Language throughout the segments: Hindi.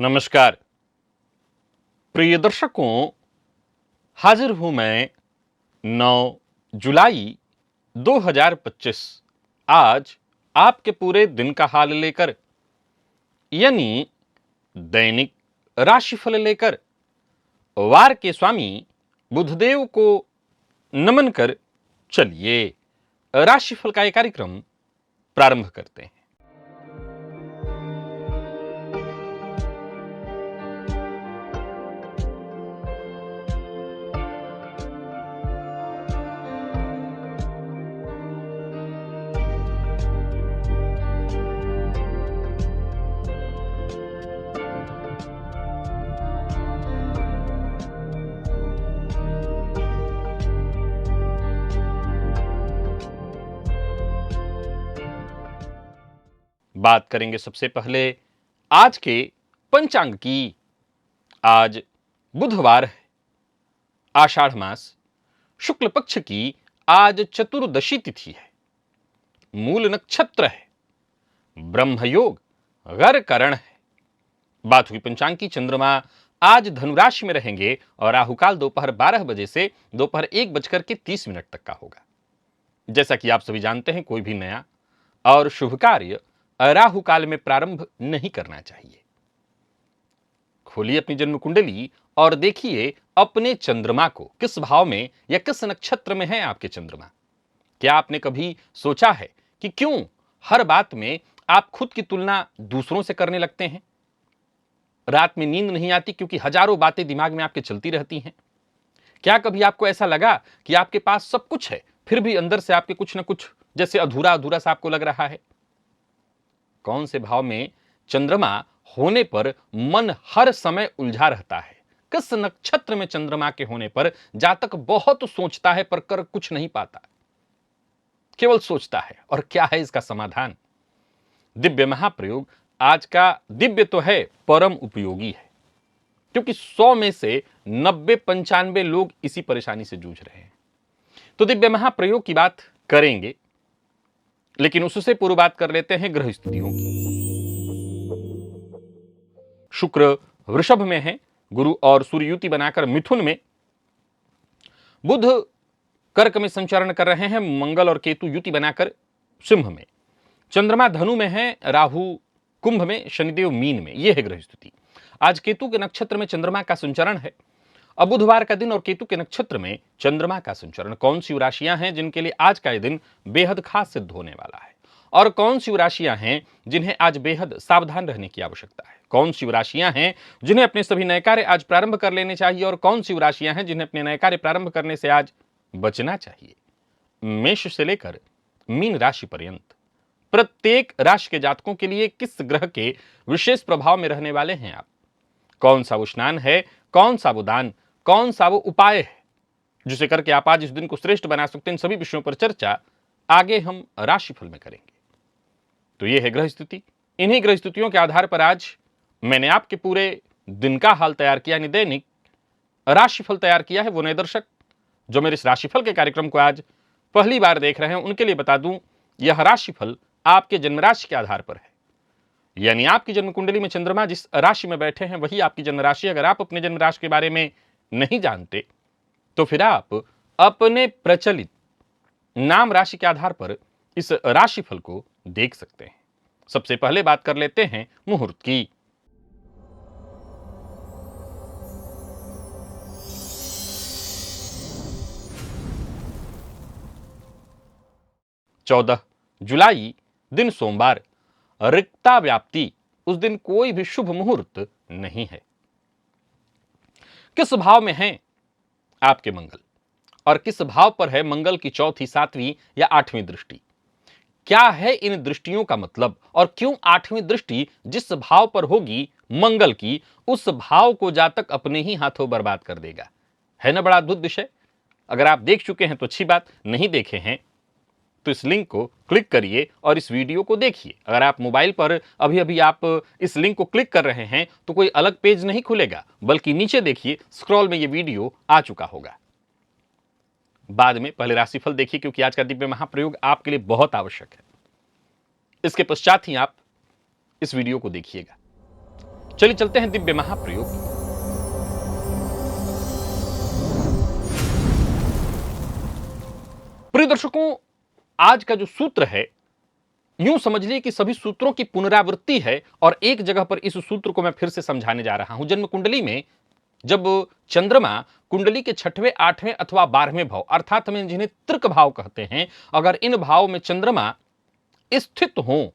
नमस्कार प्रिय दर्शकों, हाजिर हूं मैं 9 जुलाई 2025 आज आपके पूरे दिन का हाल लेकर, यानी दैनिक राशिफल लेकर वार के स्वामी बुधदेव को नमन कर चलिए राशिफल का यह कार्यक्रम प्रारंभ करते हैं। बात करेंगे सबसे पहले आज के पंचांग की। आज बुधवार है, आषाढ़ मास शुक्ल पक्ष की आज चतुर्दशी तिथि है, मूल नक्षत्र है, ब्रह्मयोग गरकरण है। बात हुई पंचांग की। चंद्रमा आज धनुराशि में रहेंगे और राहुकाल दोपहर 12 बजे से दोपहर 1:30 तक का होगा। जैसा कि आप सभी जानते हैं, कोई भी नया और शुभ कार्य राहु काल में प्रारंभ नहीं करना चाहिए। खोलिए अपनी जन्म कुंडली और देखिए अपने चंद्रमा को किस भाव में या किस नक्षत्र में है आपके चंद्रमा। क्या आपने कभी सोचा है कि क्यों हर बात में आप खुद की तुलना दूसरों से करने लगते हैं? रात में नींद नहीं आती क्योंकि हजारों बातें दिमाग में आपके चलती रहती हैं। क्या कभी आपको ऐसा लगा कि आपके पास सब कुछ है, फिर भी अंदर से आपके कुछ ना कुछ जैसे अधूरा अधूरा सा आपको लग रहा है? कौन से भाव में चंद्रमा होने पर मन हर समय उलझा रहता है? किस नक्षत्र में चंद्रमा के होने पर जातक बहुत सोचता है पर कर कुछ नहीं पाता, केवल सोचता है? और क्या है इसका समाधान? दिव्य महाप्रयोग आज का दिव्य तो है, परम उपयोगी है, क्योंकि 100 में से 90-95 लोग इसी परेशानी से जूझ रहे हैं। तो दिव्य महाप्रयोग की बात करेंगे, लेकिन उससे पूर्व बात कर लेते हैं ग्रह स्थितियों की। शुक्र वृषभ में है, गुरु और सूर्य युति बनाकर मिथुन में, बुध कर्क में संचरण कर रहे हैं, मंगल और केतु युति बनाकर सिंह में, चंद्रमा धनु में है, राहु कुंभ में, शनिदेव मीन में। यह है ग्रह स्थिति। आज केतु के नक्षत्र में चंद्रमा का संचरण है। अब बुधवार का दिन और केतु के नक्षत्र में चंद्रमा का संचरण। कौन सी राशियां हैं जिनके लिए आज का यह दिन बेहद खास सिद्ध होने वाला है, और कौन सी राशियां हैं जिन्हें आज बेहद सावधान रहने की आवश्यकता है? कौन सी राशियां हैं जिन्हें अपने सभी नए कार्य आज प्रारंभ कर लेने चाहिए, और कौन सी राशियां हैं जिन्हें अपने नए कार्य प्रारंभ करने से आज बचना चाहिए? मेष से लेकर मीन राशि पर्यंत प्रत्येक राशि के जातकों के लिए किस ग्रह के विशेष प्रभाव में रहने वाले हैं आप? कौन सा वो स्नान है, कौन सा वो दान, कौन सा वो उपाय है जिसे करके आप आज इस दिन को श्रेष्ठ बना सकते हैं? इन सभी विषयों पर चर्चा आगे हम राशिफल में करेंगे। तो ये है ग्रह स्थिति। इन्हीं ग्रह स्थितियों के आधार पर आज मैंने आपके पूरे दिन का हाल तैयार किया, यानी दैनिक राशिफल तैयार किया है। वो नए दर्शक जो मेरे इस राशिफल के कार्यक्रम को आज पहली बार देख रहे हैं, उनके लिए बता दूं, यह राशिफल आपके जन्म राशि के आधार पर है, यानी आपकी जन्म कुंडली में चंद्रमा जिस राशि में बैठे हैं वही आपकी जन्म राशि। अगर आप अपने जन्म राशि के बारे में नहीं जानते तो फिर आप अपने प्रचलित नाम राशि के आधार पर इस राशिफल को देख सकते हैं। सबसे पहले बात कर लेते हैं मुहूर्त की। चौदह जुलाई दिन सोमवार, रिक्ता व्याप्ति। उस दिन कोई भी शुभ मुहूर्त नहीं है। किस भाव में है आपके मंगल, और किस भाव पर है मंगल की चौथी, सातवीं या आठवीं दृष्टि? क्या है इन दृष्टियों का मतलब, और क्यों आठवीं दृष्टि जिस भाव पर होगी मंगल की, उस भाव को जातक अपने ही हाथों बर्बाद कर देगा? है ना बड़ा अद्भुत विषय। अगर आप देख चुके हैं तो अच्छी बात, नहीं देखे हैं तो इस लिंक को क्लिक करिए और इस वीडियो को देखिए। अगर आप मोबाइल पर अभी अभी आप इस लिंक को क्लिक कर रहे हैं तो कोई अलग पेज नहीं खुलेगा, बल्कि नीचे देखिए स्क्रॉल में ये वीडियो आ चुका होगा। बाद में पहले राशिफल देखिए, क्योंकि आज का दिव्य महाप्रयोग आपके लिए बहुत आवश्यक है। इसके पश्चात ही आप इस वीडियो को देखिएगा। चलिए चलते हैं दिव्य महाप्रयोग। प्रिय दर्शकों, आज का जो सूत्र है, यूं समझ लीजिए कि सभी सूत्रों की पुनरावृत्ति है और एक जगह पर इस सूत्र को मैं फिर से समझाने जा रहा हूं। जन्म कुंडली में जब चंद्रमा कुंडली के 6वें, 8वें अथवा 12वें भाव, अर्थात हम जिन्हें तृक भाव कहते हैं, अगर इन भाव में चंद्रमा स्थित हो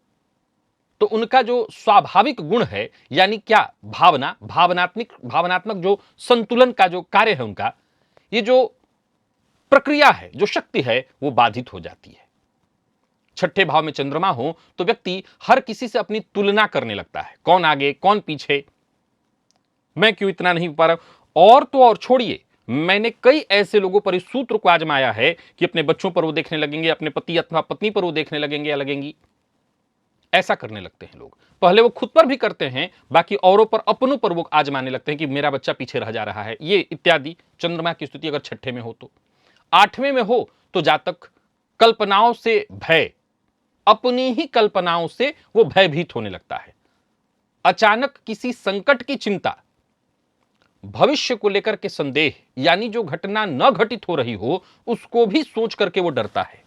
तो उनका जो स्वाभाविक गुण है, यानी क्या, भावनात्मक जो संतुलन का जो कार्य है उनका, ये जो प्रक्रिया है, जो शक्ति है, वो बाधित हो जाती है। 6ठे भाव में चंद्रमा हो तो व्यक्ति हर किसी से अपनी तुलना करने लगता है, कौन आगे कौन पीछे, मैं क्यों इतना नहीं पा रहा। और तो और छोड़िए, मैंने कई ऐसे लोगों पर इस सूत्र को आजमाया है कि अपने बच्चों पर वो देखने लगेंगे, अपने पति अथवा पत्नी पर वो देखने लगेंगे या लगेंगी, ऐसा करने लगते हैं लोग। पहले वो खुद पर भी करते हैं, बाकी औरों पर, अपनों पर वो आजमाने लगते हैं कि मेरा बच्चा पीछे रह जा रहा है, ये इत्यादि। चंद्रमा की स्थिति अगर 6ठे में हो तो, 8वें में हो तो जातक कल्पनाओं से भय, अपनी ही कल्पनाओं से वो भयभीत होने लगता है। अचानक किसी संकट की चिंता, भविष्य को लेकर के संदेह, यानी जो घटना न घटित हो रही हो उसको भी सोच करके वो डरता है।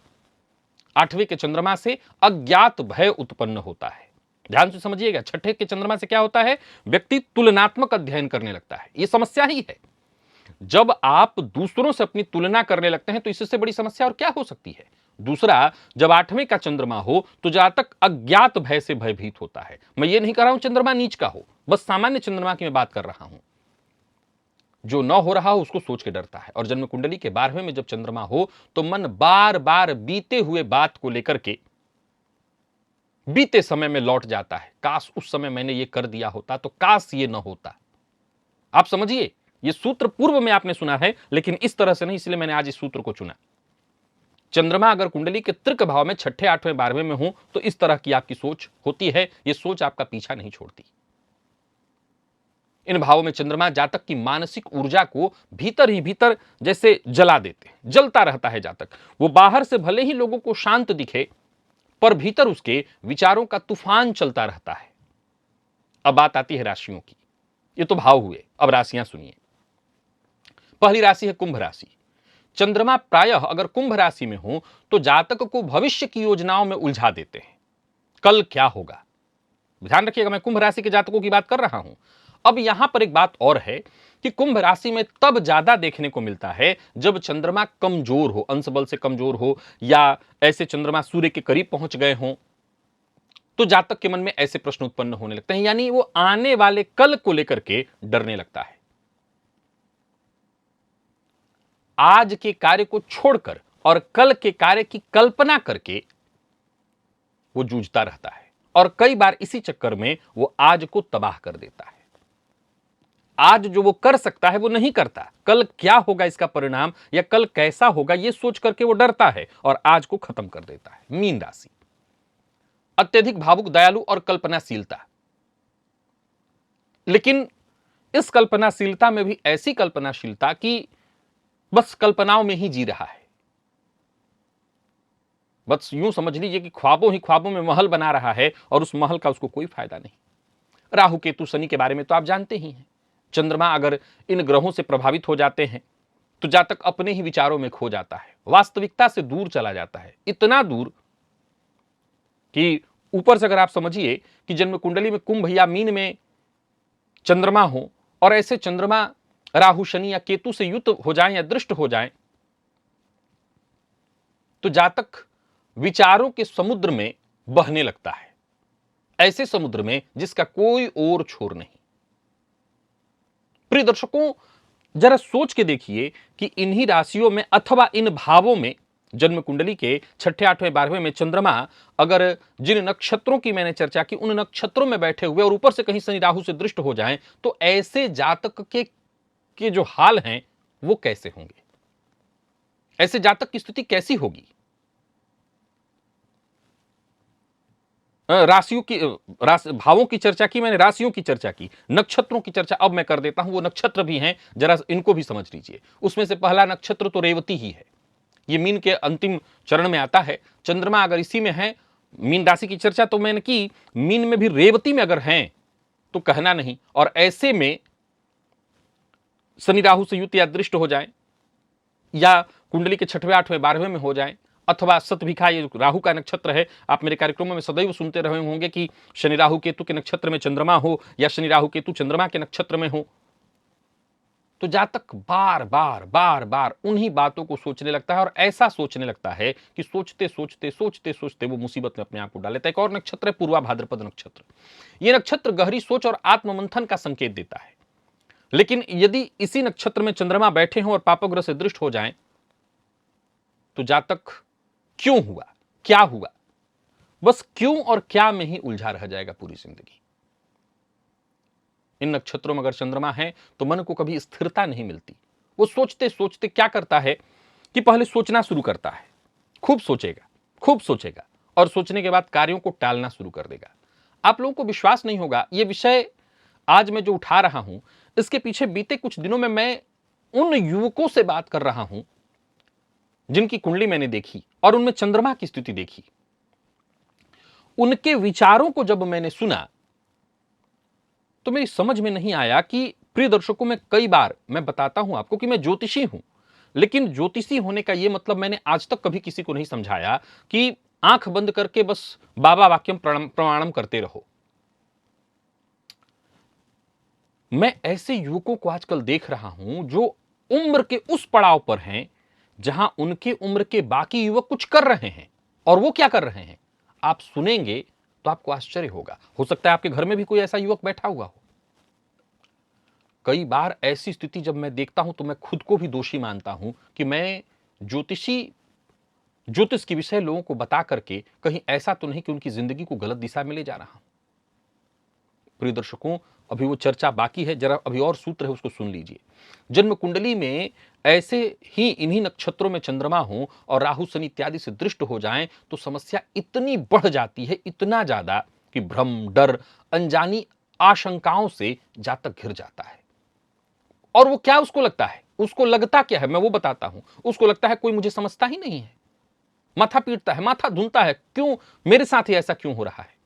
8वें के चंद्रमा से अज्ञात भय उत्पन्न होता है। ध्यान से समझिएगा, 6ठे के चंद्रमा से क्या होता है, व्यक्ति तुलनात्मक अध्ययन करने लगता है। यह समस्या ही है। जब आप दूसरों से अपनी तुलना करने लगते हैं तो इससे बड़ी समस्या और क्या हो सकती है। दूसरा, जब 8वें का चंद्रमा हो तो जातक अज्ञात भय से भयभीत होता है। मैं ये नहीं कह रहा हूं चंद्रमा नीच का हो, बस सामान्य चंद्रमा की मैं बात कर रहा हूं। जो न हो रहा हो उसको सोच के डरता है। और जन्म कुंडली के 12वें में जब चंद्रमा हो तो मन बार बार बीते हुए बात को लेकर के बीते समय में लौट जाता है, काश उस समय मैंने ये कर दिया होता, तो काश ये न होता। आप समझिए, ये सूत्र पूर्व में आपने सुना है, लेकिन इस तरह से नहीं, इसलिए मैंने आज इस सूत्र को चुना। चंद्रमा अगर कुंडली के तृक भाव में 6ठे, 8वें, 12वें में हो तो इस तरह की आपकी सोच होती है। ये सोच आपका पीछा नहीं छोड़ती। इन भावों में चंद्रमा जातक की मानसिक ऊर्जा को भीतर ही भीतर जैसे जला देते हैं, जलता रहता है जातक। वो बाहर से भले ही लोगों को शांत दिखे, पर भीतर उसके विचारों का तूफान चलता रहता है। अब बात आती है राशियों की। ये तो भाव हुए, अब राशियां सुनिए। पहली राशि है कुंभ राशि। चंद्रमा प्रायः अगर कुंभ राशि में हो तो जातक को भविष्य की योजनाओं में उलझा देते हैं। कल क्या होगा, ध्यान रखिएगा, मैं कुंभ राशि के जातकों की बात कर रहा हूं। अब यहां पर एक बात और है कि कुंभ राशि में तब ज्यादा देखने को मिलता है जब चंद्रमा कमजोर हो, अंश बल से कमजोर हो, या ऐसे चंद्रमा सूर्य के करीब पहुंच गए हों, तो जातक के मन में ऐसे प्रश्न उत्पन्न होने लगते हैं, यानी वो आने वाले कल को लेकर के डरने लगता है। आज के कार्य को छोड़कर और कल के कार्य की कल्पना करके वो जूझता रहता है, और कई बार इसी चक्कर में वो आज को तबाह कर देता है। आज जो वो कर सकता है वो नहीं करता, कल क्या होगा इसका परिणाम, या कल कैसा होगा ये सोच करके वो डरता है और आज को खत्म कर देता है। मीन राशि, अत्यधिक भावुक, दयालु और कल्पनाशीलता। लेकिन इस कल्पनाशीलता में भी ऐसी कल्पनाशीलता कि बस कल्पनाओं में ही जी रहा है। बस यूं समझ लीजिए कि ख्वाबों ही ख्वाबों में महल बना रहा है और उस महल का उसको कोई फायदा नहीं। राहु केतु शनि के बारे में तो आप जानते ही हैं। चंद्रमा अगर इन ग्रहों से प्रभावित हो जाते हैं तो जातक अपने ही विचारों में खो जाता है, वास्तविकता से दूर चला जाता है। इतना दूर कि ऊपर से अगर आप समझिए कि जन्म कुंडली में कुंभ या मीन में चंद्रमा हो और ऐसे चंद्रमा राहु शनि या केतु से युक्त हो जाएं या दृष्ट हो जाएं, तो जातक विचारों के समुद्र में बहने लगता है, ऐसे समुद्र में जिसका कोई और छोर नहीं। प्रिय दर्शकों, जरा सोच के देखिए कि इन्हीं राशियों में अथवा इन भावों में जन्म कुंडली के 6ठे, 8वें, 12वें में चंद्रमा अगर जिन नक्षत्रों की मैंने चर्चा की उन नक्षत्रों में बैठे हुए और ऊपर से कहीं शनि राहु से दृष्ट हो जाएं, तो ऐसे जातक के जो हाल हैं वो कैसे होंगे, ऐसे जातक की स्थिति कैसी होगी। राशियों की भावों की चर्चा की मैंने, राशियों की चर्चा की, नक्षत्रों की चर्चा अब मैं कर देता हूं। वो नक्षत्र भी हैं, जरा इनको भी समझ लीजिए। उसमें से पहला नक्षत्र तो रेवती ही है, ये मीन के अंतिम चरण में आता है। चंद्रमा अगर इसी में है, मीन राशि की चर्चा तो मैंने की, मीन में भी रेवती में अगर हैं तो कहना नहीं। और ऐसे में शनि राहु से युति या दृष्ट हो जाए, या कुंडली के 6वें 8वें 12वें में हो जाए, अथवा शतभिखा, ये राहु का नक्षत्र है। आप मेरे कार्यक्रमों में सदैव सुनते रहे होंगे कि शनि राहु केतु के नक्षत्र में चंद्रमा हो या शनि राहु केतु चंद्रमा के नक्षत्र में हो, तो जातक बार बार बार बार उन्हीं बातों को सोचने लगता है, और ऐसा सोचने लगता है कि सोचते सोचते सोचते सोचते वो मुसीबत में अपने आप को डाल लेता है। एक और नक्षत्र है पूर्वा भाद्रपद नक्षत्र। ये नक्षत्र गहरी सोच और आत्ममंथन का संकेत देता है। लेकिन यदि इसी नक्षत्र में चंद्रमा बैठे हों और पापग्रह से दृष्ट हो जाएं, तो जातक क्यों हुआ, क्या हुआ, बस क्यों और क्या में ही उलझा रह जाएगा पूरी जिंदगी। इन नक्षत्रों में अगर चंद्रमा है तो मन को कभी स्थिरता नहीं मिलती। वो सोचते सोचते क्या करता है कि पहले सोचना शुरू करता है, खूब सोचेगा, और सोचने के बाद कार्यों को टालना शुरू कर देगा। आप लोगों को विश्वास नहीं होगा, ये विषय आज मैं जो उठा रहा हूं, इसके पीछे बीते कुछ दिनों में मैं उन युवकों से बात कर रहा हूं जिनकी कुंडली मैंने देखी और उनमें चंद्रमा की स्थिति देखी। उनके विचारों को जब मैंने सुना तो मेरी समझ में नहीं आया कि प्रिय दर्शकों, में कई बार मैं बताता हूं आपको कि मैं ज्योतिषी हूं, लेकिन ज्योतिषी होने का यह मतलब मैंने आज तक कभी किसी को नहीं समझाया कि आंख बंद करके बस बाबा वाक्यम प्रमाणम करते रहो। मैं ऐसे युवकों को आजकल देख रहा हूं जो उम्र के उस पड़ाव पर हैं जहां उनके उम्र के बाकी युवक कुछ कर रहे हैं। और वो क्या कर रहे हैं आप सुनेंगे तो आपको आश्चर्य होगा। हो सकता है आपके घर में भी कोई ऐसा युवक बैठा हुआ हो। कई बार ऐसी स्थिति जब मैं देखता हूं तो मैं खुद को भी दोषी मानता हूं कि मैं ज्योतिष के विषय लोगों को बता करके कहीं ऐसा तो नहीं कि उनकी जिंदगी को गलत दिशा में ले जा रहा हूं। प्रिय दर्शकों, अभी वो चर्चा बाकी है, जरा अभी और सूत्र है उसको सुन लीजिए। जन्म कुंडली में ऐसे ही इन्हीं नक्षत्रों में चंद्रमा हो और राहु शनि इत्यादि से दृष्ट हो जाएं तो समस्या इतनी बढ़ जाती है, इतना ज्यादा कि भ्रम, डर, अनजानी आशंकाओं से जातक घिर जाता है। और वो क्या उसको लगता है, उसको लगता क्या है मैं वो बताता हूं। उसको लगता है कोई मुझे समझता ही नहीं है, माथा पीटता है, माथा धुनता है, क्यों मेरे साथ ही ऐसा क्यों हो रहा है।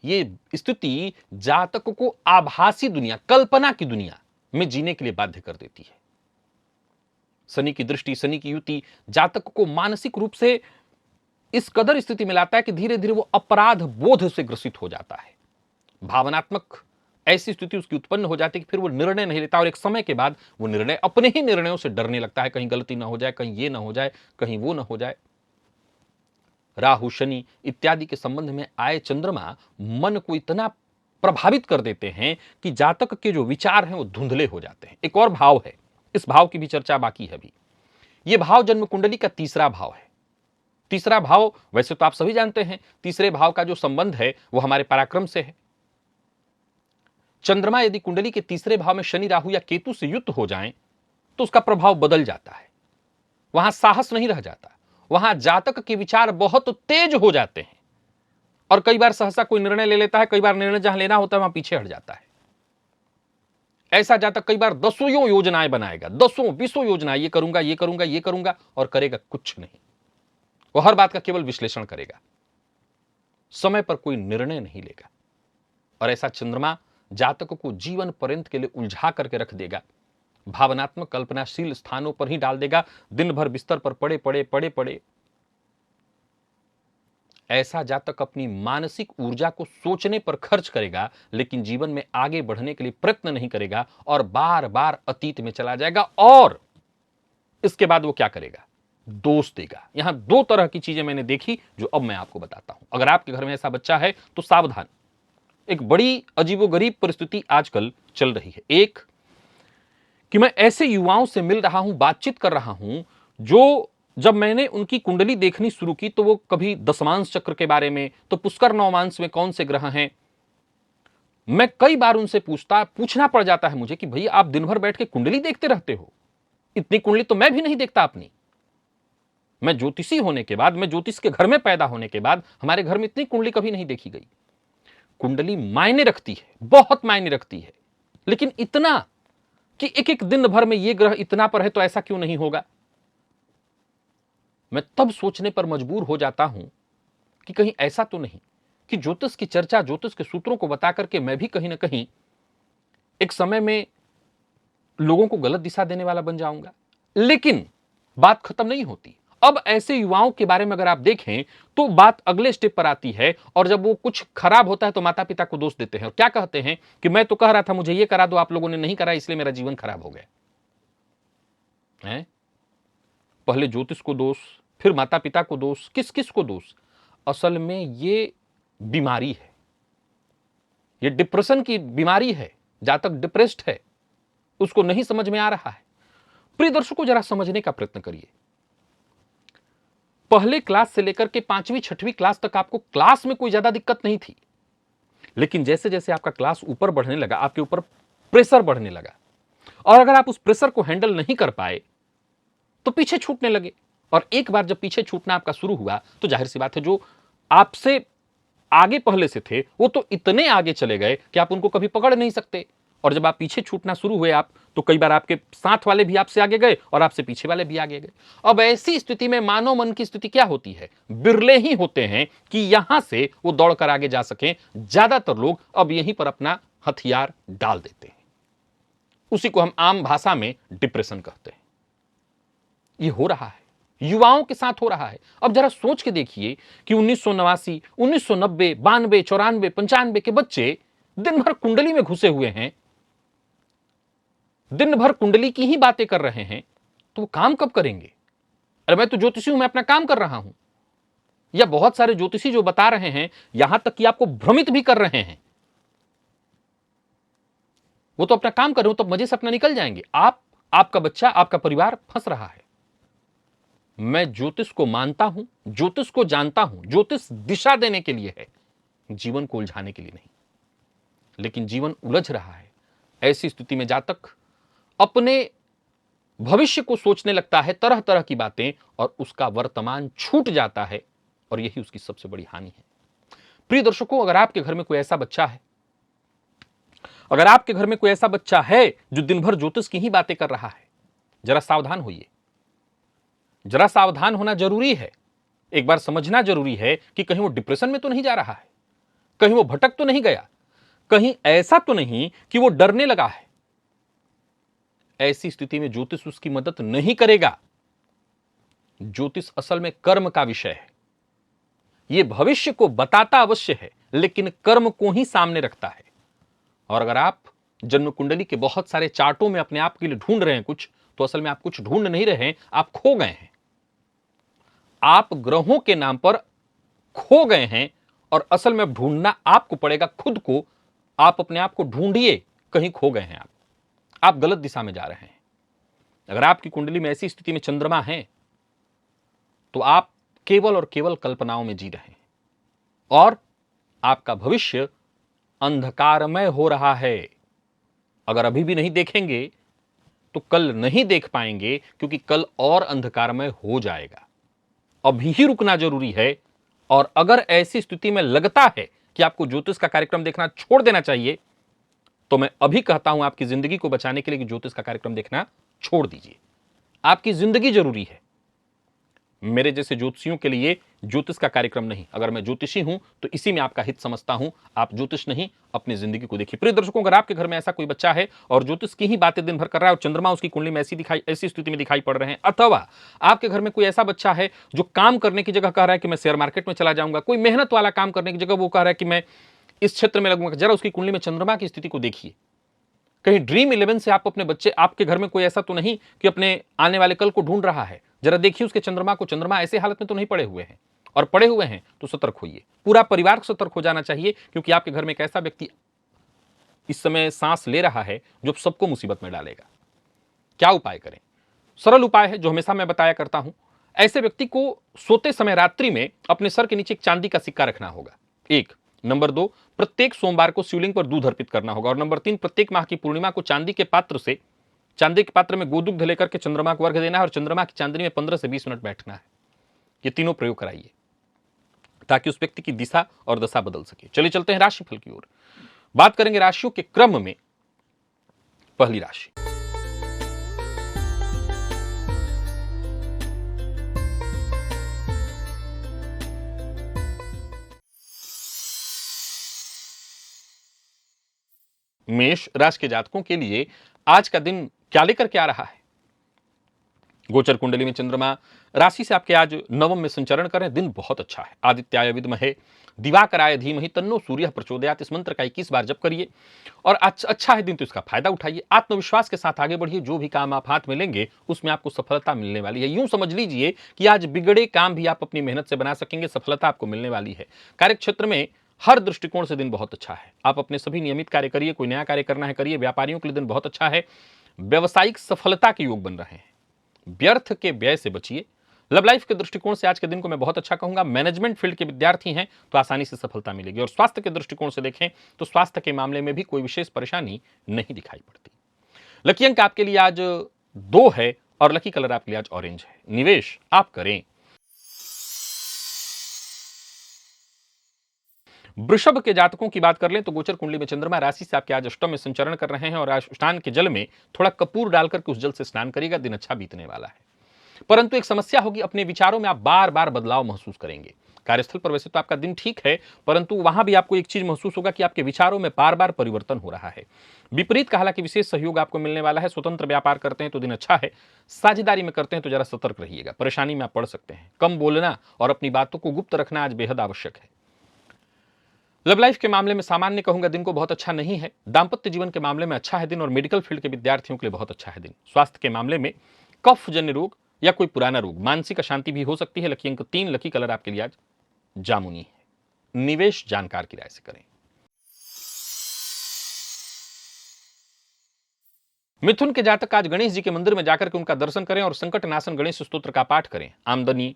ये स्थिति जातक को आभासी दुनिया, कल्पना की दुनिया में जीने के लिए बाध्य कर देती है। शनि की दृष्टि, शनि की युति जातक को मानसिक रूप से इस कदर स्थिति में लाता है कि धीरे धीरे वो अपराध बोध से ग्रसित हो जाता है। भावनात्मक ऐसी स्थिति उसकी उत्पन्न हो जाती है कि फिर वो निर्णय नहीं लेता, और एक समय के बाद वो निर्णय अपने ही निर्णयों से डरने लगता है, कहीं गलती ना हो जाए, कहीं ये ना हो जाए, कहीं वो ना हो जाए। राहु, शनि इत्यादि के संबंध में आए चंद्रमा मन को इतना प्रभावित कर देते हैं कि जातक के जो विचार हैं वो धुंधले हो जाते हैं। एक और भाव है, इस भाव की भी चर्चा बाकी है अभी। यह भाव जन्म कुंडली का तीसरा भाव है। तीसरा भाव वैसे तो आप सभी जानते हैं, तीसरे भाव का जो संबंध है वो हमारे पराक्रम से है। चंद्रमा यदि कुंडली के तीसरे भाव में शनि, राहु या केतु से युक्त हो जाएं तो उसका प्रभाव बदल जाता है। वहां साहस नहीं रह जाता, वहां जातक के विचार बहुत तेज हो जाते हैं, और कई बार सहसा कोई निर्णय ले लेता है, कई बार निर्णय जहां लेना होता है वहां पीछे हट जाता है। ऐसा जातक कई बार दसों योजनाएं बनाएगा, 10-20 योजनाएं, ये करूंगा, ये करूंगा, ये करूंगा, और करेगा कुछ नहीं। वो हर बात का केवल विश्लेषण करेगा, समय पर कोई निर्णय नहीं लेगा। और ऐसा चंद्रमा जातक को जीवन पर्यंत के लिए उलझा करके रख देगा, भावनात्मक कल्पनाशील स्थानों पर ही डाल देगा, दिन भर बिस्तर पर पड़े। ऐसा जातक अपनी मानसिक ऊर्जा को सोचने पर खर्च करेगा, लेकिन जीवन में आगे बढ़ने के लिए प्रयत्न नहीं करेगा, और बार बार अतीत में चला जाएगा। और इसके बाद वो क्या करेगा, दोष देगा। यहां दो तरह की चीजें मैंने देखी जो अब मैं आपको बताता हूं। अगर आपके घर में ऐसा बच्चा है तो सावधान। एक बड़ी अजीबोगरीब परिस्थिति आजकल चल रही है। एक कि मैं ऐसे युवाओं से मिल रहा हूं, बातचीत कर रहा हूं, जो जब मैंने उनकी कुंडली देखनी शुरू की तो वो कभी दशमांश चक्र के बारे में, तो पुष्कर नवमांश में कौन से ग्रह हैं, मैं कई बार उनसे पूछना पड़ जाता है मुझे कि भैया आप दिन भर बैठ के कुंडली देखते रहते हो, इतनी कुंडली तो मैं भी नहीं देखता अपनी। मैं ज्योतिषी होने के बाद, मैं ज्योतिष के घर में पैदा होने के बाद हमारे घर में इतनी कुंडली कभी नहीं देखी गई। कुंडली मायने रखती है, बहुत मायने रखती है, लेकिन इतना कि एक एक दिन भर में ये ग्रह इतना पर है तो ऐसा क्यों नहीं होगा। मैं तब सोचने पर मजबूर हो जाता हूं कि कहीं ऐसा तो नहीं कि ज्योतिष की चर्चा, ज्योतिष के सूत्रों को बता करके मैं भी कहीं ना कहीं एक समय में लोगों को गलत दिशा देने वाला बन जाऊंगा। लेकिन बात खत्म नहीं होती। अब ऐसे युवाओं के बारे में अगर आप देखें तो बात अगले स्टेप पर आती है, और जब वो कुछ खराब होता है तो माता पिता को दोष देते हैं और क्या कहते हैं कि मैं तो कह रहा था मुझे ये करा दो, आप लोगों ने नहीं करा, इसलिए मेरा जीवन खराब हो गया है। पहले ज्योतिष को दोष, फिर माता पिता को दोष, किस किस को दोष। असल में ये बीमारी है, ये डिप्रेशन की बीमारी है। जहां तक डिप्रेस्ड है उसको नहीं समझ में आ रहा है। प्रिय दर्शकों, जरा समझने का प्रयत्न करिए। पहले क्लास से लेकर के 5वीं 6वीं क्लास तक आपको क्लास में कोई ज्यादा दिक्कत नहीं थी, लेकिन जैसे जैसे आपका क्लास ऊपर बढ़ने लगा, आपके ऊपर प्रेशर बढ़ने लगा, और अगर आप उस प्रेशर को हैंडल नहीं कर पाए तो पीछे छूटने लगे। और एक बार जब पीछे छूटना आपका शुरू हुआ तो जाहिर सी बात है जो आपसे आगे पहले से थे वो तो इतने आगे चले गए कि आप उनको कभी पकड़ नहीं सकते। और जब आप पीछे छूटना शुरू हुए आप, तो कई बार आपके साथ वाले भी आपसे आगे गए और आपसे पीछे वाले भी आगे गए। अब ऐसी स्थिति में मानव मन की स्थिति क्या होती है? बिरले ही होते हैं कि यहां से वो दौड़कर आगे जा सकें। ज्यादातर लोग अब यहीं पर अपना हथियार डाल देते हैं। उसी को हम आम भाषा में डिप्रेशन कहते हैं। ये हो रहा है, युवाओं के साथ हो रहा है। अब जरा सोच के देखिए कि 1989, 1990, 92, 94, 95 के बच्चे दिन भर कुंडली में घुसे हुए हैं, दिन भर कुंडली की ही बातें कर रहे हैं, तो वो काम कब करेंगे? अरे मैं तो ज्योतिषी हूं, मैं अपना काम कर रहा हूं। या बहुत सारे ज्योतिषी जो बता रहे हैं, यहां तक कि आपको भ्रमित भी कर रहे हैं, वो तो अपना काम कर रहे हो, तो मजे से अपना निकल जाएंगे। आपका बच्चा, आपका परिवार फंस रहा है। मैं ज्योतिष को मानता हूं, ज्योतिष को जानता हूं। ज्योतिष दिशा देने के लिए है, जीवन को उलझाने के लिए नहीं। लेकिन जीवन उलझ रहा है। ऐसी स्थिति में जहां तक अपने भविष्य को सोचने लगता है तरह तरह की बातें, और उसका वर्तमान छूट जाता है, और यही उसकी सबसे बड़ी हानि है। प्रिय दर्शकों, अगर आपके घर में कोई ऐसा बच्चा है, अगर आपके घर में कोई ऐसा बच्चा है जो दिन भर ज्योतिष की ही बातें कर रहा है, जरा सावधान होइए। जरा सावधान होना जरूरी है। एक बार समझना जरूरी है कि कहीं वो डिप्रेशन में तो नहीं जा रहा है, कहीं वो भटक तो नहीं गया, कहीं ऐसा तो नहीं कि वो डरने लगा है। ऐसी स्थिति में ज्योतिष उसकी मदद नहीं करेगा। ज्योतिष असल में कर्म का विषय है। यह भविष्य को बताता अवश्य है, लेकिन कर्म को ही सामने रखता है। और अगर आप जन्म कुंडली के बहुत सारे चार्टों में अपने आप के लिए ढूंढ रहे हैं कुछ, तो असल में आप कुछ ढूंढ नहीं रहे हैं, आप खो गए हैं। आप ग्रहों के नाम पर खो गए हैं, और असल में ढूंढना आपको पड़ेगा खुद को। आप अपने आप को ढूंढिए, कहीं खो गए हैं आप गलत दिशा में जा रहे हैं। अगर आपकी कुंडली में ऐसी स्थिति में चंद्रमा है, तो आप केवल और केवल कल्पनाओं में जी रहे हैं, और आपका भविष्य अंधकारमय हो रहा है। अगर अभी भी नहीं देखेंगे तो कल नहीं देख पाएंगे, क्योंकि कल और अंधकारमय हो जाएगा। अभी ही रुकना जरूरी है। और अगर ऐसी स्थिति में लगता है कि आपको ज्योतिष का कार्यक्रम देखना छोड़ देना चाहिए, तो मैं अभी कहता हूं आपकी जिंदगी को बचाने के लिए कि ज्योतिष का कार्यक्रम देखना छोड़ दीजिए। आपकी जिंदगी जरूरी है। मेरे जैसे ज्योतिषियों के लिए ज्योतिष का कार्यक्रम नहीं। अगर मैं ज्योतिषी हूं तो इसी में आपका हित समझता हूं। आप ज्योतिष नहीं, अपनी जिंदगी को देखिए। प्रिय दर्शकों, अगर आपके घर में ऐसा कोई बच्चा है और ज्योतिष की ही बातें दिन भर कर रहा है, और चंद्रमा उसकी कुंडली में ऐसी स्थिति में दिखाई पड़ रहे हैं, अथवा आपके घर में कोई ऐसा बच्चा है जो काम करने की जगह कह रहा है कि मैं शेयर मार्केट में चला जाऊंगा, कोई मेहनत वाला काम करने की जगह वो कह रहा है कि मैं इस क्षेत्र में लगूंगा, जरा उसकी कुंडली में चंद्रमा की स्थिति को देखिए। कहीं ड्रीम 11 से आप अपने बच्चे, आपके घर में कोई ऐसा तो नहीं कि अपने आने वाले कल को ढूंढ रहा है, जरा देखिए उसके चंद्रमा को। चंद्रमा ऐसे हालत में तो नहीं पड़े हुए हैं, और पड़े हुए हैं तो सतर्क होइए। पूरा परिवार को सतर्क हो जाना चाहिए, क्योंकि आपके घर में एक ऐसा व्यक्ति इस समय सांस ले रहा है जो सबको मुसीबत में डालेगा। क्या उपाय करें? सरल उपाय है जो हमेशा मैं बताया करता हूं। ऐसे व्यक्ति को सोते समय रात्रि में अपने सर के नीचे एक चांदी का सिक्का रखना होगा, एक। नंबर 2, प्रत्येक सोमवार को शिवलिंग पर दूध अर्पित करना होगा। और नंबर 3, प्रत्येक माह की पूर्णिमा को चांदी के पात्र में गोदुग्ध लेकर के चंद्रमा को अर्घ देना है, और चंद्रमा की चांदनी में 15 से 20 मिनट बैठना है। ये तीनों प्रयोग कराइए, ताकि उस व्यक्ति की दिशा और दशा बदल सके। चलिए चलते हैं राशिफल की ओर। बात करेंगे राशियों के क्रम में। पहली राशि, मेष राशि के जातकों के लिए आज का दिन क्या लेकर के आ रहा है? गोचर कुंडली में चंद्रमा राशि से आपके आज नवम में संचरण कर रहे हैं। दिन बहुत अच्छा है। आदित्याय विद्महे दिवाकराय धीमहि तन्नो सूर्य प्रचोदयात, इस मंत्र का 21 बार जप करिए और अच्छा है दिन, तो इसका फायदा उठाइए। आत्मविश्वास के साथ आगे बढ़िए। जो भी काम आप हाथ में लेंगे उसमें आपको सफलता मिलने वाली है। यूं समझ लीजिए कि आज बिगड़े काम भी आप अपनी मेहनत से बना सकेंगे, सफलता आपको मिलने वाली है। कार्यक्षेत्र में हर दृष्टिकोण से दिन बहुत अच्छा है। आप अपने सभी नियमित कार्य करिए। कोई नया कार्य करना है करिए। व्यापारियों के लिए दिन बहुत अच्छा है। व्यवसायिक सफलता के योग बन रहे हैं। व्यर्थ के व्यय से बचिए। लव लाइफ के दृष्टिकोण से आज के दिन को मैं बहुत अच्छा कहूंगा। मैनेजमेंट फील्ड के विद्यार्थी हैं तो आसानी से सफलता मिलेगी। और स्वास्थ्य के दृष्टिकोण से देखें तो स्वास्थ्य के मामले में भी कोई विशेष परेशानी नहीं दिखाई पड़ती। लकी अंक आपके लिए आज 2 है और लकी कलर आपके लिए आज ऑरेंज है। निवेश आप करें। वृषभ के जातकों की बात कर लें तो गोचर कुंडली में चंद्रमा राशि से आपके आज अष्टम में संचरण कर रहे हैं और आज स्नान के जल में थोड़ा कपूर डालकर के उस जल से स्नान करिएगा। दिन अच्छा बीतने वाला है। परंतु एक समस्या होगी, अपने विचारों में आप बार बार बदलाव महसूस करेंगे। कार्यस्थल पर वैसे तो आपका दिन ठीक है, परंतु वहां भी आपको एक चीज महसूस होगा कि आपके विचारों में बार बार परिवर्तन हो रहा है। विपरीत का हालांकि विशेष सहयोग आपको मिलने वाला है। स्वतंत्र व्यापार करते हैं तो दिन अच्छा है। साझेदारी में करते हैं तो जरा सतर्क रहिएगा, परेशानी में आप पड़ सकते हैं। कम बोलना और अपनी बातों को गुप्त रखना आज बेहद आवश्यक है। लव लाइफ के मामले में सामान्य कहूंगा, दिन को बहुत अच्छा नहीं है। दाम्पत्य जीवन के मामले में अच्छा है दिन और मेडिकल फील्ड के विद्यार्थियों के लिए बहुत अच्छा है दिन। स्वास्थ्य के मामले में कफ जन्य रोग या कोई पुराना रोग, मानसिक अशांति भी हो सकती है। लकी अंक 3, लकी कलर आपके लिए आज जामुनी है। निवेश जानकार की राय से करें। मिथुन के जातक आज गणेश जी के मंदिर में जाकर के उनका दर्शन करें और संकट नाशन गणेश स्तोत्र का पाठ करें। आमदनी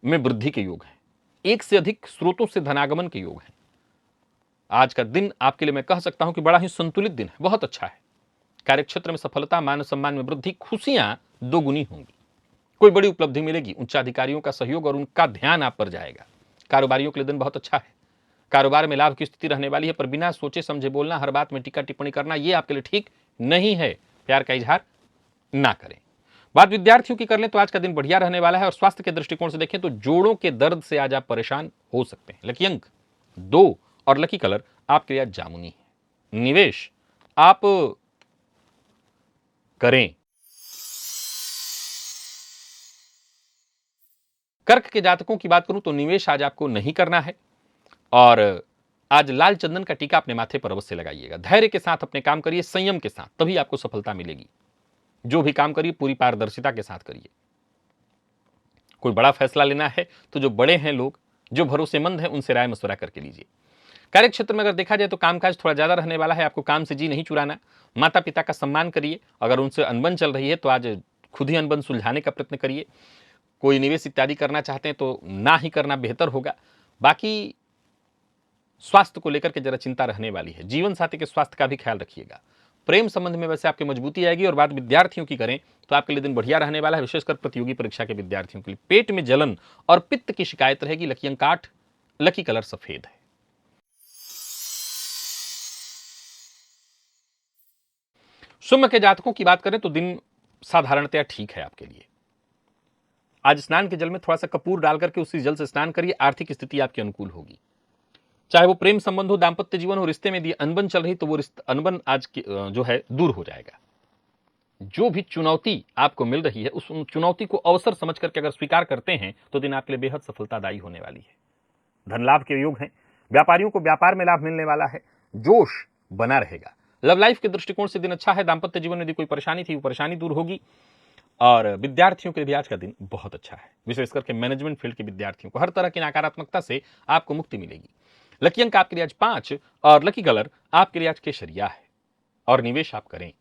में वृद्धि के योग हैं। एक से अधिक स्रोतों से धनागमन के योग हैं। आज का दिन आपके लिए मैं कह सकता हूं कि बड़ा ही संतुलित दिन है, बहुत अच्छा है। कार्यक्षेत्र में सफलता, मान सम्मान में वृद्धि, खुशियां दोगुनी होंगी। कोई बड़ी उपलब्धि मिलेगी। उच्चाधिकारियों का सहयोग और उनका ध्यान आप पर जाएगा। कारोबारियों के लिए दिन बहुत अच्छा है। कारोबार में लाभ की स्थिति रहने वाली है, पर बिना सोचे समझे बोलना, हर बात में टीका टिप्पणी करना, यह आपके लिए ठीक नहीं है। प्यार का इजहार ना करें। बात विद्यार्थियों की कर लें तो आज का दिन बढ़िया रहने वाला है। और स्वास्थ्य के दृष्टिकोण से देखें तो जोड़ों के दर्द से आज आप परेशान हो सकते हैं। लकी अंक 2 और लकी कलर आपके लिए आज जामुनी है। निवेश आप करें। कर्क के जातकों की बात करूं तो निवेश आज आपको नहीं करना है और आज लाल चंदन का टीका अपने माथे पर अवश्य लगाइएगा। धैर्य के साथ अपने काम करिए, संयम के साथ, तभी आपको सफलता मिलेगी। जो भी काम करिए पूरी पारदर्शिता के साथ करिए। कोई बड़ा फैसला लेना है तो जो बड़े हैं लोग, जो भरोसेमंद हैं, उनसे राय मशवरा करके लीजिए। कार्यक्षेत्र में अगर देखा जाए तो कामकाज थोड़ा ज्यादा रहने वाला है। आपको काम से जी नहीं चुराना। माता पिता का सम्मान करिए। अगर उनसे अनबन चल रही है तो आज खुद ही अनबन सुलझाने का प्रयत्न करिए। कोई निवेश इत्यादि करना चाहते हैं तो ना ही करना बेहतर होगा। बाकी स्वास्थ्य को लेकर के जरा चिंता रहने वाली है। जीवन साथी के स्वास्थ्य का भी ख्याल रखिएगा। प्रेम संबंध में वैसे आपकी मजबूती आएगी। और बात विद्यार्थियों की करें तो आपके लिए दिन बढ़िया रहने वाला है, विशेषकर प्रतियोगी परीक्षा के विद्यार्थियों के लिए। पेट में जलन और पित्त की शिकायत रहेगी। लकी अंक 8, लकी कलर सफेद है। सिंह के जातकों की बात करें तो दिन साधारणतया ठीक है आपके लिए। आज स्नान के जल में थोड़ा सा कपूर डालकर के उसी जल से स्नान करिए। आर्थिक स्थिति आपकी अनुकूल होगी। चाहे वो प्रेम संबंध हो, दाम्पत्य जीवन हो, रिश्ते में यदि अनबन चल रही तो वो अनबन आज जो है दूर हो जाएगा। जो भी चुनौती आपको मिल रही है उस चुनौती को अवसर समझ करके अगर स्वीकार करते हैं तो दिन आपके लिए बेहद सफलतादायी होने वाली है। धन लाभ के योग हैं। व्यापारियों को व्यापार में लाभ मिलने वाला है। जोश बना रहेगा। लव लाइफ के दृष्टिकोण से दिन अच्छा है। दाम्पत्य जीवन में यदि कोई परेशानी थी वो परेशानी दूर होगी। और विद्यार्थियों के लिए भी आज का दिन बहुत अच्छा है। विशेष करके मैनेजमेंट फील्ड के विद्यार्थियों को हर तरह की नकारात्मकता से आपको मुक्ति मिलेगी। लकी अंक आपके लिए आज 5 और लकी कलर आपके लिए आज केसरिया है। और निवेश आप करें।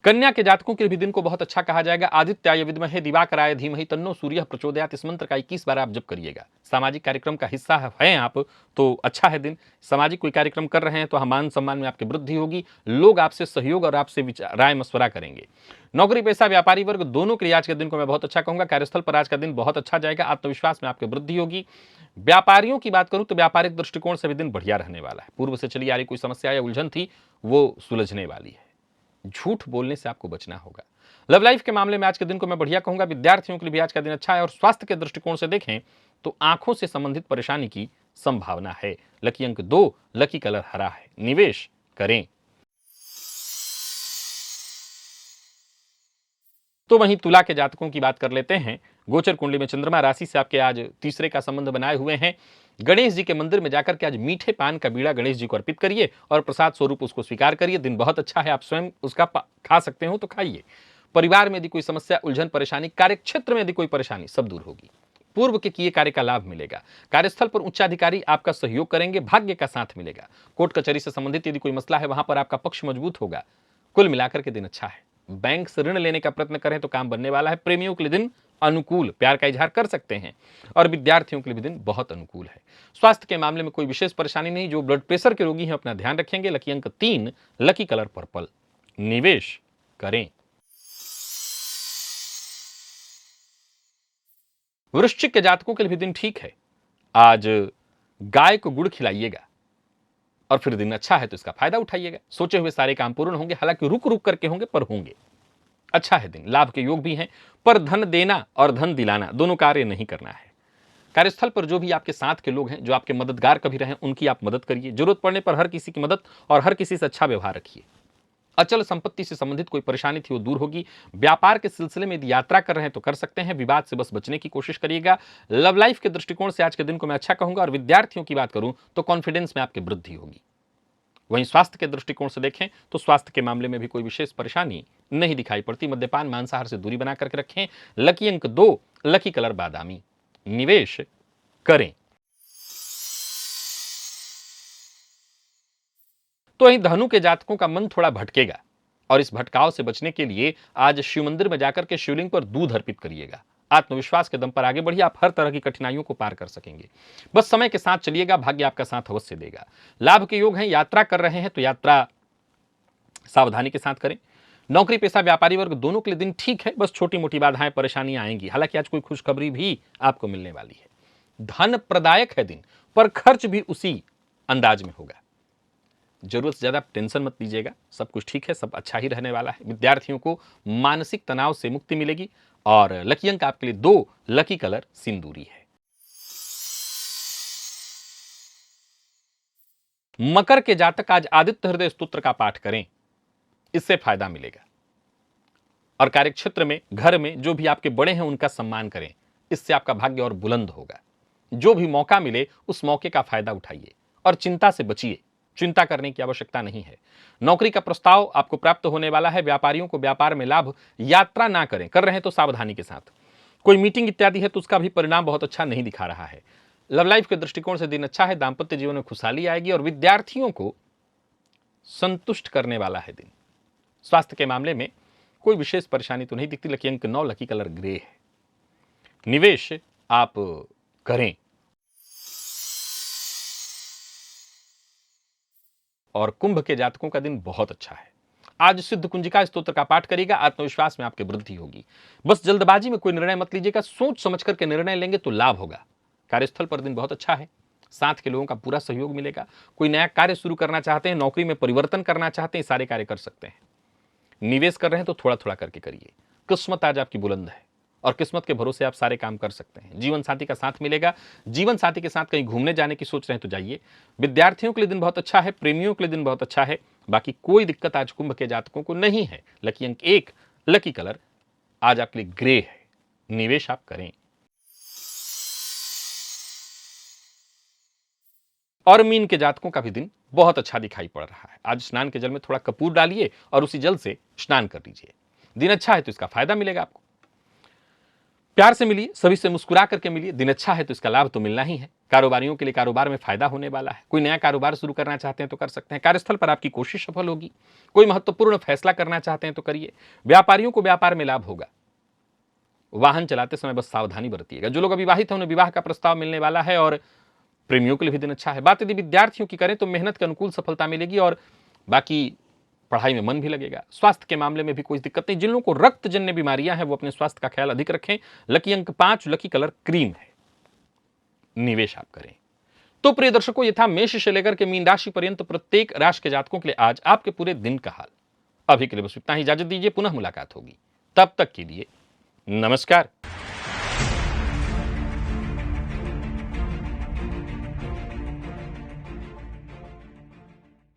कन्या के जातकों के लिए भी दिन को बहुत अच्छा कहा जाएगा। आदित्याय विद्महे दिवाकराय धीमहि तन्नो सूर्य प्रचोदयात, इस मंत्र का 21 बार आप जप करिएगा। सामाजिक कार्यक्रम का हिस्सा है आप तो अच्छा है दिन। सामाजिक कोई कार्यक्रम कर रहे हैं तो मान सम्मान में आपकी वृद्धि होगी। लोग आपसे सहयोग और आपसे राय मशवरा करेंगे। नौकरी पेशा व्यापारी वर्ग दोनों के लिए आज के दिन को मैं बहुत अच्छा कहूंगा। कार्यस्थल पर आज का दिन बहुत अच्छा जाएगा। आत्मविश्वास में आपकी वृद्धि होगी। व्यापारियों की बात करूं तो व्यापारिक दृष्टिकोण से भी दिन बढ़िया रहने वाला है। पूर्व से चली आ रही कोई समस्या या उलझन थी वो सुलझने वाली है। झूठ बोलने से आपको बचना होगा। लव लाइफ के मामले में आज के दिन को मैं बढ़िया कहूंगा। विद्यार्थियों के लिए भी आज का दिन अच्छा है। और स्वास्थ्य के दृष्टिकोण से देखें तो आंखों से संबंधित परेशानी की संभावना है। लकी अंक 2, लकी कलर हरा है। निवेश करें। तो वहीं तुला के जातकों की बात कर लेते हैं। गोचर कुंडली में चंद्रमा राशि से आपके आज तीसरे का संबंध बनाए हुए हैं। गणेश जी के मंदिर में जाकर के आज मीठे पान का बीड़ा गणेश जी को अर्पित करिए और प्रसाद स्वरूप उसको स्वीकार करिए। दिन बहुत अच्छा है, आप स्वयं उसका खा सकते हो तो खाइए। परिवार में यदि कोई समस्या, उलझन, परेशानी, कार्यक्षेत्र में यदि कोई परेशानी, सब दूर होगी। पूर्व के किए कार्य का लाभ मिलेगा। कार्यस्थल पर उच्चाधिकारी आपका सहयोग करेंगे, भाग्य का साथ मिलेगा। कोर्ट कचहरी से संबंधित यदि कोई मसला है, वहां पर आपका पक्ष मजबूत होगा। कुल मिलाकर के दिन अच्छा है। बैंक से ऋण लेने का प्रयत्न करें तो काम बनने वाला है। प्रेमियों के लिए दिन अनुकूल, प्यार का इजहार कर सकते हैं। और विद्यार्थियों के लिए भी दिन बहुत अनुकूल है। स्वास्थ्य के मामले में कोई विशेष परेशानी नहीं। जो ब्लड प्रेशर के रोगी हैं अपना ध्यान रखेंगे। लकी अंक 3, लकी कलर पर्पल। निवेश करें। वृश्चिक के जातकों के लिए भी दिन ठीक है। आज गाय को गुड़ खिलाइएगा और फिर दिन अच्छा है तो इसका फायदा उठाइएगा। सोचे हुए सारे काम पूर्ण होंगे, हालांकि रुक रुक करके होंगे पर होंगे। अच्छा है दिन, लाभ के योग भी हैं, पर धन देना और धन दिलाना दोनों कार्य नहीं करना है। कार्यस्थल पर जो भी आपके साथ के लोग हैं, जो आपके मददगार कभी रहे, उनकी आप मदद करिए। जरूरत पड़ने पर हर किसी की मदद और हर किसी से अच्छा व्यवहार रखिए। अचल संपत्ति से संबंधित कोई परेशानी थी वो दूर होगी। व्यापार के सिलसिले में यदि यात्रा कर रहे हैं तो कर सकते हैं। विवाद से बस बचने की कोशिश करिएगा। लव लाइफ के दृष्टिकोण से आज के दिन को मैं अच्छा कहूंगा। और विद्यार्थियों की बात करूं तो कॉन्फिडेंस में आपकी वृद्धि होगी। वहीं स्वास्थ्य के दृष्टिकोण से देखें तो स्वास्थ्य के मामले में भी कोई विशेष परेशानी नहीं दिखाई पड़ती। मद्यपान, मांसाहार से दूरी बना करके रखें। लकी अंक 2, लकी कलर बादामी। निवेश करें। तो वहीं धनु के जातकों का मन थोड़ा भटकेगा और इस भटकाव से बचने के लिए आज शिव मंदिर में जाकर के शिवलिंग पर दूध अर्पित करिएगा। आत्मविश्वास के दम पर आगे बढ़िए, आप हर तरह की कठिनाइयों को पार कर सकेंगे। बस समय के साथ चलिएगा, भाग्य आपका साथ अवश्य देगा। लाभ के योग हैं। यात्रा कर रहे हैं तो यात्रा सावधानी के साथ करें। नौकरी पेशा व्यापारी वर्ग दोनों के लिए दिन ठीक है। बस छोटी मोटी बाधाएं, परेशानियां आएंगी। हालांकि आज कोई खुशखबरी भी आपको मिलने वाली है। धन प्रदायक है दिन, पर खर्च भी उसी अंदाज में होगा। जरूरत से ज्यादा टेंशन मत लीजिएगा, सब कुछ ठीक है, सब अच्छा ही रहने वाला है। विद्यार्थियों को मानसिक तनाव से मुक्ति मिलेगी। और लकी अंक आपके लिए 2, लकी कलर सिंदूरी है। मकर के जातक आज आदित्य हृदय स्तोत्र का पाठ करें, इससे फायदा मिलेगा। और कार्यक्षेत्र में, घर में जो भी आपके बड़े हैं उनका सम्मान करें, इससे आपका भाग्य और बुलंद होगा। जो भी मौका मिले उस मौके का फायदा उठाइए और चिंता से बचिए। चिंता करने की आवश्यकता नहीं है। नौकरी का प्रस्ताव आपको प्राप्त होने वाला है। व्यापारियों को व्यापार में लाभ। यात्रा ना करें, कर रहे हैं तो सावधानी के साथ। कोई मीटिंग इत्यादि है तो उसका भी परिणाम बहुत अच्छा नहीं दिखा रहा है। लव लाइफ के दृष्टिकोण से दिन अच्छा है। दांपत्य जीवन में खुशहाली आएगी और विद्यार्थियों को संतुष्ट करने वाला है दिन। स्वास्थ्य के मामले में कोई विशेष परेशानी तो नहीं दिखती। लकी अंक 9, लकी कलर ग्रे है। निवेश आप करें। और कुंभ के जातकों का दिन बहुत अच्छा है। आज सिद्ध कुंजिका स्तोत्र का पाठ करिएगा। आत्मविश्वास में आपकी वृद्धि होगी। बस जल्दबाजी में कोई निर्णय मत लीजिएगा। सोच समझ करके निर्णय लेंगे तो लाभ होगा। कार्यस्थल पर दिन बहुत अच्छा है। साथ के लोगों का पूरा सहयोग मिलेगा। कोई नया कार्य शुरू करना चाहते हैं, नौकरी में परिवर्तन करना चाहते हैं, सारे कार्य कर सकते हैं। निवेश कर रहे हैं तो थोड़ा थोड़ा करके करिए। किस्मत आज आपकी बुलंद है और किस्मत के भरोसे आप सारे काम कर सकते हैं। जीवन साथी का साथ मिलेगा। जीवन साथी के साथ कहीं घूमने जाने की सोच रहे हैं तो जाइए। विद्यार्थियों के लिए दिन बहुत अच्छा है। प्रेमियों के लिए दिन बहुत अच्छा है। बाकी कोई दिक्कत आज कुंभ के जातकों को नहीं है। लकी अंक 1, लकी कलर आज आपके लिए ग्रे है। निवेश आप करें। और मीन के जातकों का भी दिन बहुत अच्छा दिखाई पड़ रहा है। आज स्नान के जल में थोड़ा कपूर डालिए और उसी जल से स्नान कर लीजिए। दिन अच्छा है तो इसका फायदा मिलेगा आपको। प्यार से मिलिए, सभी से मुस्कुरा करके मिलिए। दिन अच्छा है तो इसका लाभ तो मिलना ही है। कारोबारियों के लिए कारोबार में फायदा होने वाला है। कोई नया कारोबार शुरू करना चाहते हैं तो कर सकते हैं। कार्यस्थल पर आपकी कोशिश सफल होगी। कोई महत्वपूर्ण फैसला करना चाहते हैं तो करिए। व्यापारियों को व्यापार में लाभ होगा। वाहन चलाते समय बस सावधानी बरतिएगा। जो लोग अविवाहित हैं उन्हें विवाह का प्रस्ताव मिलने वाला है। और प्रेमियों के लिए भी दिन अच्छा है। बात यदि विद्यार्थियों की करें तो मेहनत के अनुकूल सफलता मिलेगी और बाकी पढ़ाई में मन भी लगेगा। स्वास्थ्य के मामले में भी कोई दिक्कत नहीं। जिन लोगों को रक्तजन्य बीमारियां हैं वो अपने स्वास्थ्य का ख्याल अधिक रखें। लकी अंक 5, लकी कलर क्रीम है। निवेश आप करें। तो प्रिय दर्शकों, ये था मेष से लेकर के मीन राशि पर्यंत प्रत्येक राशि के जातकों के लिए आज आपके पूरे दिन का हाल। अभी के लिए बस इतना ही। इजाजत दीजिए, पुनः मुलाकात होगी। तब तक के लिए नमस्कार।